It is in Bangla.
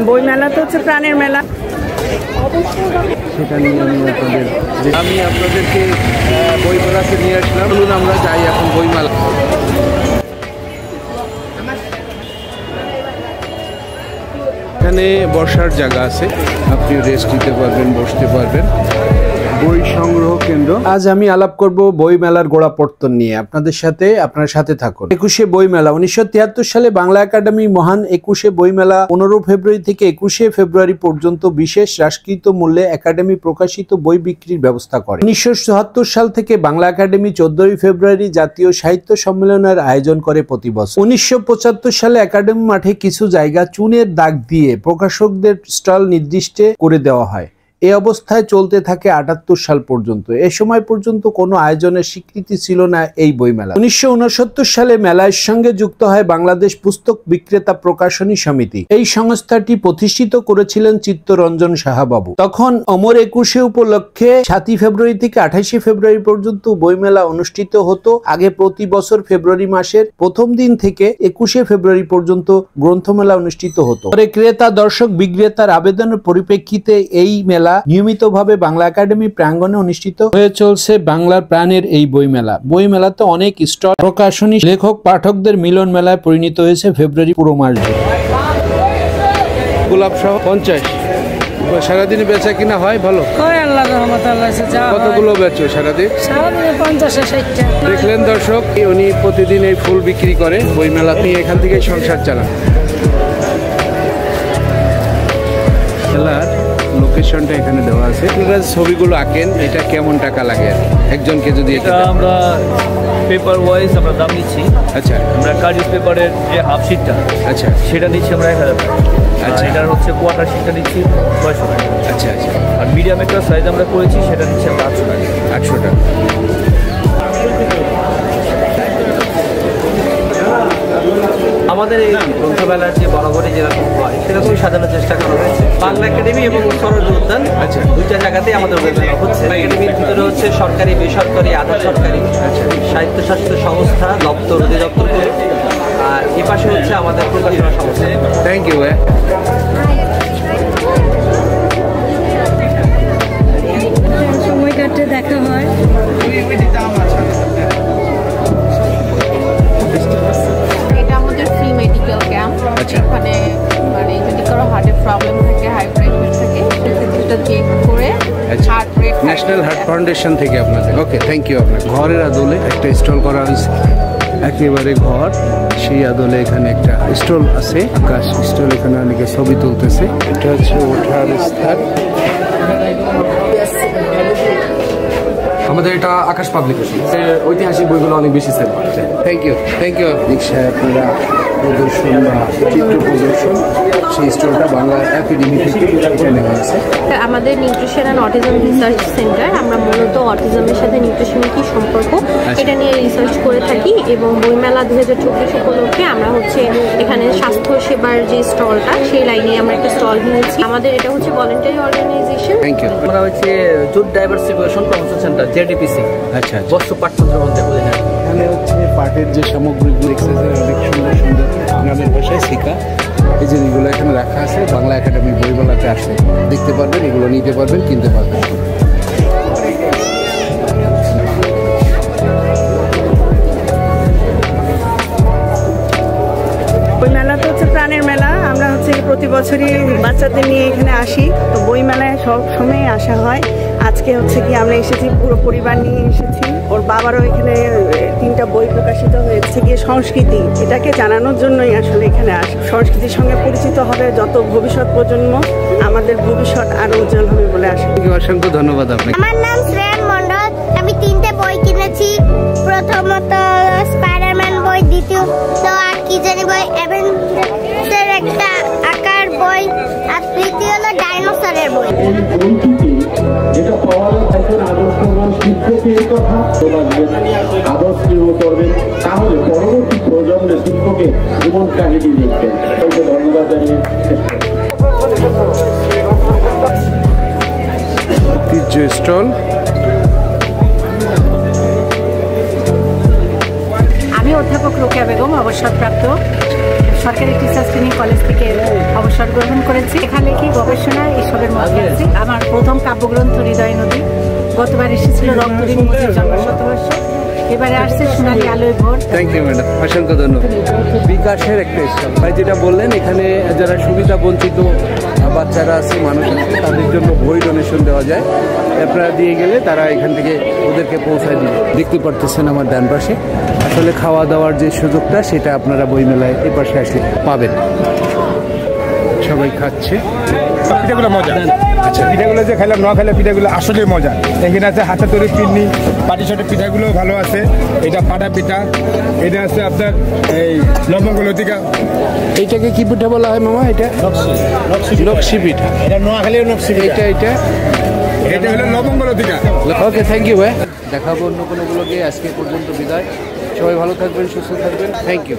বই মেলা তো হচ্ছে প্রাণের মেলা, সেটা নিয়ে আমি আপনাদেরকে বই মেলাতে নিয়ে আসলাম। বলুন আমরা যাই এখন বই মেলা। এখানে বসার জায়গা আছে, আপনি রেস্ট নিতে পারবেন, বসতে পারবেন। বই সংগ্রহ কেন্দ্র। আজ আমি আলাপ করব বই মেলার গোড়াপত্তন নিয়ে। আপনাদের সাথে, আপনার সাথে থাকুন। 21শে বই মেলা 1973 সালে বাংলা একাডেমি মহান 21শে বই মেলা 15 ফেব্রুয়ারি থেকে 21শে ফেব্রুয়ারি পর্যন্ত বিশেষ হ্রাসকৃত মূল্যে একাডেমি প্রকাশিত বই বিক্রির ব্যবস্থা করে। 1974 সাল থেকে বাংলা একাডেমি 14 ফেব্রুয়ারি জাতীয় সাহিত্য সম্মেলনের আয়োজন করে প্রতি বছর। 1975 সালে একাডেমি মাঠে কিছু জায়গা চুনের দাগ দিয়ে প্রকাশকদের স্টল নির্দিষ্ট করে দেওয়া হয়। এই অবস্থায় চলতে থাকে 78 সাল পর্যন্ত। এ সময় পর্যন্ত কোনো আয়োজনের স্বীকৃতি ছিল না এই বইমেলা। 1969 সালে মেলার সঙ্গে যুক্ত হয় বাংলাদেশ পুস্তক বিক্রেতা প্রকাশনী সমিতি। এই সংস্থাটি প্রতিষ্ঠিত করেছিলেন চিত্তরঞ্জন সাহাবাবু। তখন অমর 21শে উপলক্ষে 7 ফেব্রুয়ারি থেকে 28 ফেব্রুয়ারি পর্যন্ত বইমেলা অনুষ্ঠিত হতো। আগে প্রতি বছর ফেব্রুয়ারি মাসের প্রথম দিন থেকে 21শে ফেব্রুয়ারি পর্যন্ত গ্রন্থমেলা অনুষ্ঠিত হতো। পরে ক্রেতা দর্শক বিক্রেতার আবেদনের পরিপ্রেক্ষিতে এই মেলা নিয়মিতভাবে বাংলা একাডেমি প্রাঙ্গণে অনুষ্ঠিত হয়ে চলছে বাংলার প্রাণের এই বইমেলা। বইমেলাতে অনেক স্টল, প্রকাশনী, লেখক পাঠকদের মিলন মেলায় পরিণত হয়েছে ফেব্রুয়ারি পুরো মাস জুড়ে। গোলাপ সহ 50 সারাদিনে বেচা কিনা হয় ভালো? কতগুলো বেচো সারাদিন? 50-60টা। দেখলেন দর্শক, উনি প্রতিদিন এই ফুল বিক্রি করে বইমেলা। আপনি এখান থেকে সংসার চালান। খেলার লোকেশনটা এখানে দেওয়া আছে। আপনারা ছবিগুলো আঁকেন, এটা কেমন টাকা লাগে একজনকে? যদি এটা আমরা পেপার ওয়াইজ আমরা দাম নিচ্ছি। আচ্ছা, আমরা কাগজ পেপারের যে হাফ শিটটা, আচ্ছা সেটা নিচ্ছি আমরা 1000 টাকা। আচ্ছা, এটার হচ্ছে কোয়ার্টার শিটটা নিচ্ছি 900 টাকা। আচ্ছা আচ্ছা। আর মিডিয়াম একটা সাইজ আমরা করেছি, সেটা নিচ্ছি আমরা 800 টাকা। 800 টাকা। আমাদের এই গ্রন্থমেলার যে বরাবরই যেরকম হয় সেরকমই সাজানোর চেষ্টা করা হয়েছে। বাংলা একাডেমি এবং সরোজ উদ্যান, আচ্ছা, দুইটা জায়গাতেই আমাদের বইমেলা হচ্ছে। একাডেমির ভিতরে হচ্ছে সরকারি, বেসরকারি, আধা সরকারি, সাহিত্য শাস্ত্র সংস্থা, দপ্তর, অধিদপ্তর, আর এ পাশে হচ্ছে আমাদের প্রকাশনা সংস্থা। Thank you. সময় কাটতে দেখা হয়। এটা আমাদের ফ্রি মেডিকেল ক্যাম্প। এখানে মানে যদি কারো হার্টের প্রবলেম থাকে, হাই প্রেশার থাকে, সেটা চেক করে heart rate. National heart foundation থেকে আপনাদের। ওকে, থ্যাংক ইউ। আপনার ঘরের আদলে একটা স্টল করা হয়েছে, একেবারে ঘর সেই আদলে এখানে একটা স্টল আছে, আকাশ স্টল। এখানে অনেকে ছবি তুলতেছে। এটা হচ্ছে ওঠার স্থান। আমাদের এটা আকাশ পাবলিকেশন, ঐতিহাসিক বইগুলো অনেক বেশি সেল হয়। Thank you, thank you. রিক্সায় আপনারা প্রদর্শন বা চিত্র প্রদর্শন, সেই স্টলটা বাংলা একাডেমি থেকে নেওয়া হয়েছে। আমাদের nutrition and autism research centre, আমরা মূলত অটিজমের সাথে নিউট্রিশনের কি সম্পর্ক এটা নিয়ে রিসার্চ করে থাকি। এবং বইমেলা 2024 উপলক্ষে আমরা হচ্ছে এখানে স্বাস্থ্য সেবার যে স্টলটা, সেই লাইনে আমরা একটা স্টল নিয়েছি। আমাদের এটা হচ্ছে ভলেন্টারি অর্গানাইজেশন। Thank you. আমরা হচ্ছে jute diversification promotion centre, JDPC. আচ্ছা, বস্ত্র পাঠ্যন্ত্র বলতে বলি না। এখানে হচ্ছে পাটের যে সামগ্রীগুলো, এক্সারসাইজ অনেক সুন্দর সুন্দর গ্রামের ভাষায় শেখা এই জিনিসগুলো এখানে রাখা আছে। বাংলা একাডেমি বইমেলাতে আসলে দেখতে পারবেন, এগুলো নিতে পারবেন, কিনতে পারবেন। বইমেলা তো হচ্ছে প্রাণের মেলা। আমরা হচ্ছে প্রতি বছরই বাচ্চাদের নিয়ে এখানে আসি, তো বইমেলায় সব সময় আসা হয়। আজকে হচ্ছে কি আমরা এসেছি, পুরো পরিবার নিয়ে এসেছি। ওর বাবারও এখানে 3টা বই প্রকাশিত হয়েছে। গিয়ে সংস্কৃতি, এটাকে জানানোর জন্যই আসলে এখানে আসে। সংস্কৃতির সঙ্গে পরিচিত হবে যত ভবিষ্যৎ প্রজন্ম, আমাদের ভবিষ্যৎ আরো উজ্জ্বল হবে বলে আসে। অসংখ্য ধন্যবাদ আপনাকে। আমার নাম শ্রেয়ান মণ্ডল। আমি 3টে বই কিনেছি। প্রথমত স্পাইডারম্যান বই, দ্বিতীয় তো আর কি জানি বই, অ্যাভেঞ্জার্সের একটা আঁকার বই, আর তৃতীয় হলো ডাইনোসরের বই। যেটা পাওয়ার থাকেন আদর্শবান শিক্ষকের কথা আদর্শীয় করবেন, তাহলে পরবর্তী প্রজন্মের শিক্ষকের জীবন কাহিনী দেখবেন। ধন্যবাদ জানিয়ে ঐতিহ্য স্টল। আমি অধ্যাপক রোকেয়া বেগম, অবসরপ্রাপ্ত সরকারি টিচার্স ট্রেনিং কলেজ থেকে অবসর গ্রহণ করেছি। এখানে কি গবেষণা এসবের মধ্যে আছি। আমার প্রথম কাব্যগ্রন্থ হৃদয় নদী, গতবার এসেছিল রংপুরের মুক্তির জন্ম শতবর্ষ, এবারে আসছে সোনালী আলোয় ভোর। থ্যাংক ইউ ম্যাডাম, অসংখ্য ধন্যবাদ। বিকাশের একটা স্টল ভাই, যেটা বললেন এখানে যারা সুবিধা বঞ্চিত বাচ্চারা আছে, মানুষ আছে, তাদের জন্য বই ডোনেশন দেওয়া যায়। আপনারা দিয়ে গেলে তারা এখান থেকে ওদেরকে পৌঁছায় দিবে। দেখতে পারতেছেন আমার ডান পাশে, আসলে খাওয়া দাওয়ার যে সুযোগটা সেটা আপনারা বইমেলায় এ পাশে আসলে পাবেন। সবাই খাচ্ছে। পিঠাগুলো মজা। আচ্ছা, পিঠাগুলো যে খাইলাম, নোয়াখালী পিঠাগুলো আসলে মজা। এখানে আছে হাতে তৈরি পিন্নি, পাটিসাপটা পিঠাগুলো ভালো আছে। এটা পাটা পিঠা, এটা আছে আপনার এই লবঙ্গ লতিকা। এইটাকে কি পিঠা বলা হয় মামা? এটা নকশি পিঠা। এটা নোয়াখালীর নকশি পিঠা। এটা হলো লবঙ্গ লতিকা। ওকে, থ্যাংক ইউ ভাই। দেখাবো অন্য কোনো ব্লগে। আজকে পর্যন্ত বিদায়। সবাই ভালো থাকবেন, সুস্থ থাকবেন। Thank you.